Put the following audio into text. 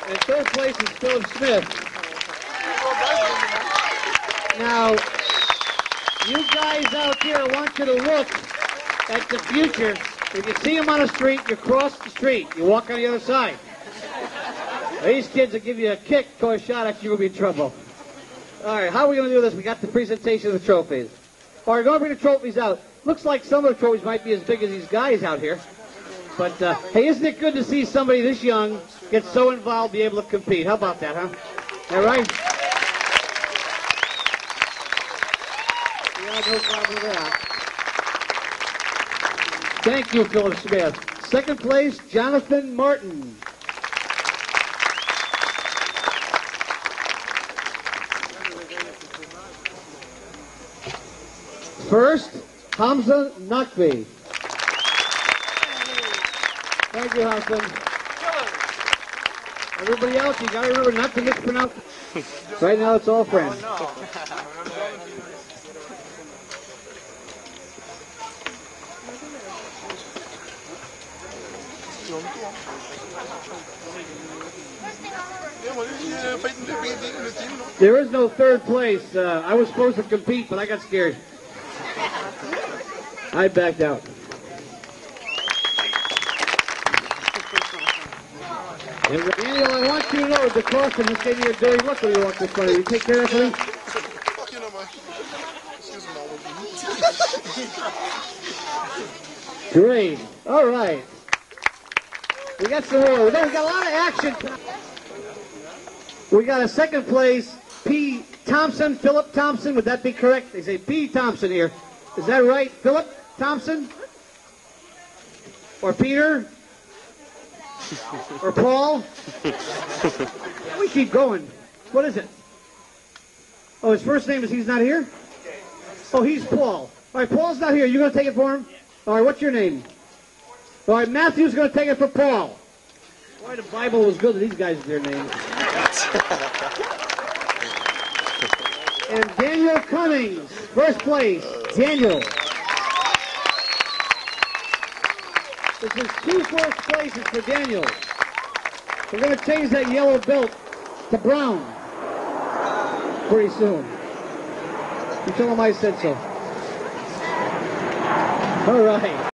And third place is Philip Smith. Now, you guys out there, I want you to look at the future. If you see them on the street, you cross the street. You walk on the other side. These kids will give you a kick or a shot at you, will be in trouble. All right, how are we going to do this? We got the presentation of the trophies. All right, we're going to bring the trophies out. Looks like some of the trophies might be as big as these guys out here. But, hey, isn't it good to see somebody this young get so involved, be able to compete? How about that, huh? All right? Yeah, no problem with that. Thank you, Philip Smith. Second place, Jonathan Martin. First, Hamza Nakvi. Thank you, Hassan. Everybody else, you got to remember not to mispronounce. Right now, it's all friends. There is no third place. I was supposed to compete, but I got scared. I backed out. And Daniel, I want you to know the caution just gave you a dirty look when you walked in front of you. Take care of it. Great. All right. We got some more. We got a lot of action. We got a second place, P. Thompson, Philip Thompson. Would that be correct? They say P. Thompson here. Is that right? Philip Thompson? Or Peter? Or Paul? We keep going. What is it? Oh, his first name is he's not here? Oh, he's Paul. All right, Paul's not here. You going to take it for him? All right, what's your name? All right, Matthew's going to take it for Paul. Boy, the Bible was good to these guys with their names. And Daniel Cummings, first place. Daniel. This is 2 first places for Daniel. We're going to change that yellow belt to brown pretty soon. You tell him I said so. All right.